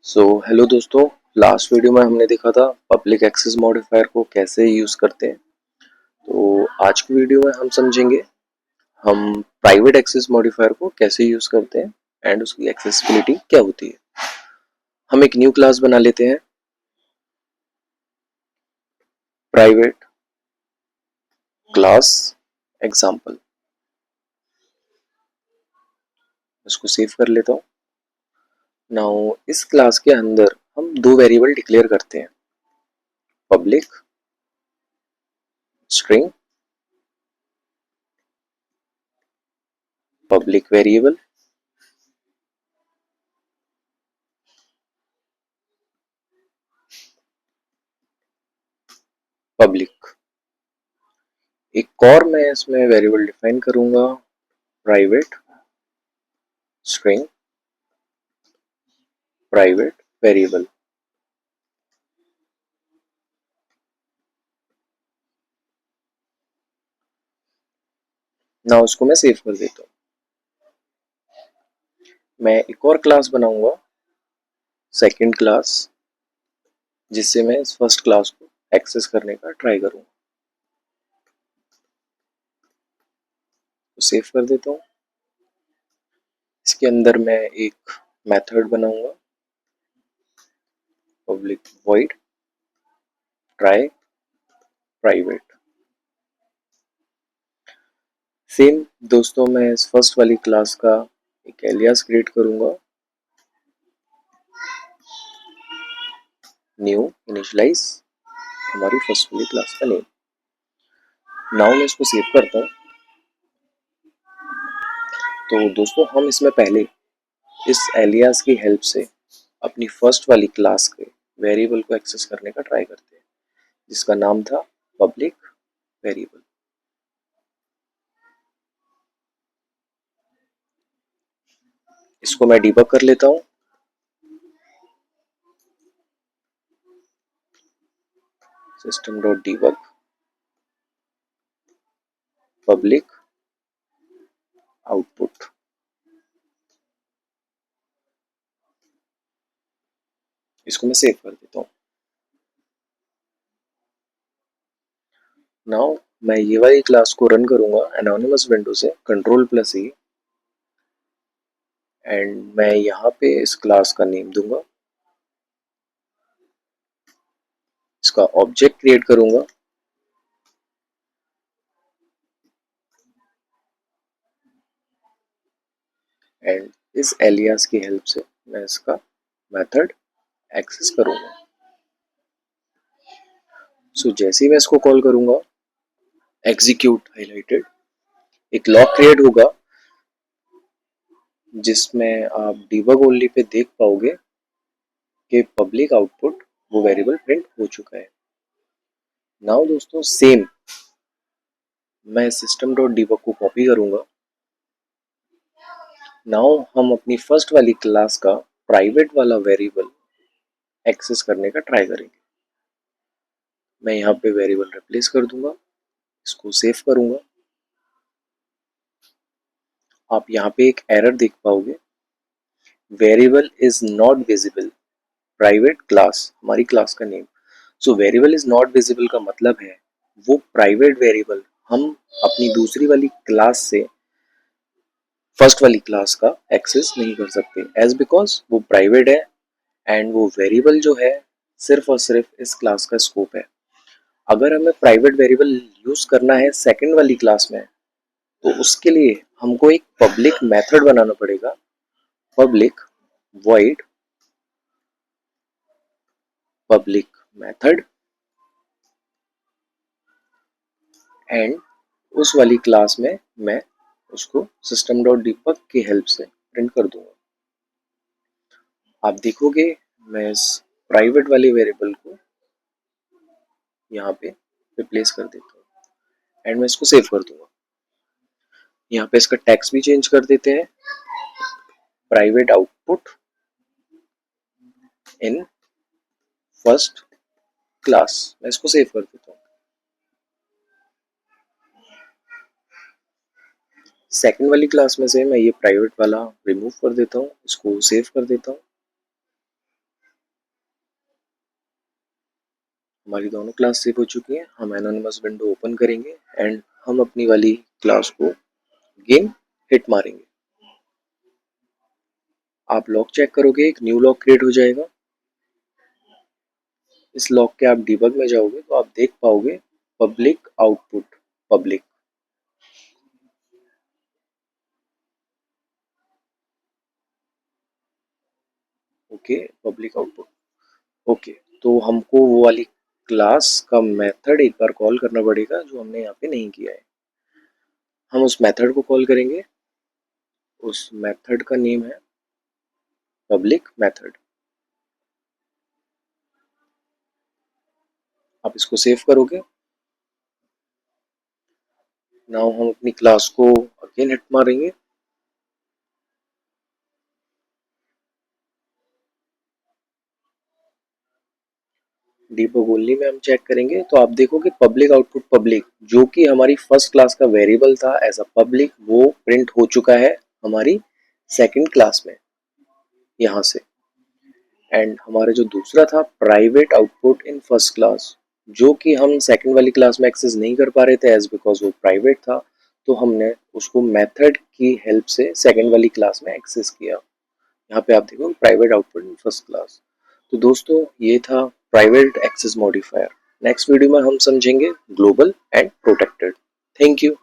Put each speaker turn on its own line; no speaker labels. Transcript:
Hello दोस्तों। Last video में हमने देखा था पब्लिक एक्सेस मॉडिफायर को कैसे यूज़ करते हैं। तो आज की वीडियो में हम समझेंगे हम प्राइवेट एक्सेस मॉडिफायर को कैसे यूज़ करते हैं एंड उसकी एक्सेसिबिलिटी क्या होती है। हम एक न्यू क्लास बना लेते हैं, प्राइवेट क्लास एग्जाम्पल। इसको सेव कर लेता हूँ। नाउ इस क्लास के अंदर हम दो वेरिएबल डिक्लेयर करते हैं, public string, public variable, public. एक और मैं इसमें वेरिएबल डिफाइन करूंगा, प्राइवेट स्ट्रिंग, प्राइवेट वेरिएबल। ना उसको मैं सेव कर देता हूँ। मैं एक और क्लास बनाऊंगा, सेकंड क्लास, जिससे मैं इस फर्स्ट क्लास को एक्सेस करने का ट्राई करूंगा। तो सेव कर देता हूँ। इसके अंदर मैं एक मेथड बनाऊंगा, public void try private. Same दोस्तों, मैं इस फर्स्ट वाली क्लास का एक एलियास क्रिएट करूंगा, न्यू इनिशियलाइज, हमारी फर्स्ट वाली क्लास का नेम। नाउ मैं इसको सेव करता हूँ। तो दोस्तों, हम इसमें पहले इस एलियास की हेल्प से अपनी फर्स्ट वाली क्लास के वेरिएबल को एक्सेस करने का ट्राई करते हैं, जिसका नाम था पब्लिक वेरिएबल। इसको मैं डिबग कर लेता हूँ। System dot debug public output. इसको मैं सेव कर देता हूँ। नाउ मैं ये वाली क्लास को रन करूंगा एनोनिमस विंडो से, कंट्रोल+E, एंड मैं यहाँ पे इस क्लास का नेम दूंगा। इसका ऑब्जेक्ट क्रिएट करूंगा, एंड इस एलियास की हेल्प से मैं इसका मेथड एक्सेस करूंगा। जैसे ही मैं इसको कॉल करूंगा, एग्जीक्यूट हाइलाइटेड, एक लॉग क्रिएट होगा जिसमें आप डिबग ओनली पे देख पाओगे कि पब्लिक आउटपुट वो वेरिएबल प्रिंट हो चुका है। नाउ दोस्तों, सेम मैं सिस्टम डॉट डिबग को कॉपी करूंगा। नाउ हम अपनी फर्स्ट वाली क्लास का प्राइवेट वाला वेरिएबल एक्सेस करने का ट्राई करेंगे। मैं यहाँ पे वेरिएबल रिप्लेस कर दूंगा, इसको सेव करूंगा। आप यहाँ पे एक एरर देख पाओगे, variable is not visible private class, हमारी क्लास का name. Variable is not visible का मतलब है वो प्राइवेट वेरिएबल हम अपनी दूसरी वाली क्लास से फर्स्ट वाली क्लास का एक्सेस नहीं कर सकते, एज बिकॉज वो प्राइवेट है एंड वो वेरिएबल जो है सिर्फ और सिर्फ इस क्लास का स्कोप है। अगर हमें प्राइवेट वेरिएबल यूज करना है सेकंड वाली क्लास में, तो उसके लिए हमको एक पब्लिक मेथड बनाना पड़ेगा, public void public method, and उस वाली क्लास में मैं उसको सिस्टम डॉट डिबग की हेल्प से प्रिंट कर दूंगा। आप देखोगे मैं इस प्राइवेट वाले वेरिएबल को यहाँ पे रिप्लेस कर देता हूँ एंड मैं इसको सेव कर दूंगा। यहाँ पे इसका टेक्स्ट भी चेंज कर देते हैं, private output in first class. मैं इसको सेव कर देता हूँ। सेकंड वाली क्लास में से मैं ये प्राइवेट वाला रिमूव कर देता हूँ, इसको सेव कर देता हूँ। हमारी दोनों क्लास सेव हो चुकी हैं। हम एनोनिमस विंडो ओपन करेंगे एंड हम अपनी वाली क्लास को गेम हिट मारेंगे। आप लॉक चेक करोगे, एक न्यू लॉक क्रिएट हो जाएगा। इस लॉक के आप डिबग में जाओगे तो आप देख पाओगे public output, public. Okay, public output. Okay, तो हमको वो वाली क्लास का मेथड एक बार कॉल करना पड़ेगा जो हमने यहाँ पे नहीं किया है। हम उस मेथड को कॉल करेंगे। उस मेथड का नेम है पब्लिक मेथड। आप इसको सेव करोगे। नाउ हम अपनी क्लास को अगेन हिट मारेंगे। डीबग ओनली में हम चेक करेंगे तो आप देखोगे पब्लिक आउटपुट पब्लिक, जो कि हमारी फर्स्ट क्लास का वेरिएबल था एज अ पब्लिक, वो प्रिंट हो चुका है हमारी सेकंड क्लास में यहाँ से। एंड हमारा जो दूसरा था private output in first class, जो कि हम सेकंड वाली क्लास में एक्सेस नहीं कर पा रहे थे एज बिकॉज वो प्राइवेट था, तो हमने उसको मेथड की हेल्प से सेकंड वाली क्लास में एक्सेस किया। यहाँ पे आप देखो private output in first class. तो दोस्तों ये था private access modifier. Next video में हम समझेंगे global and protected. Thank you.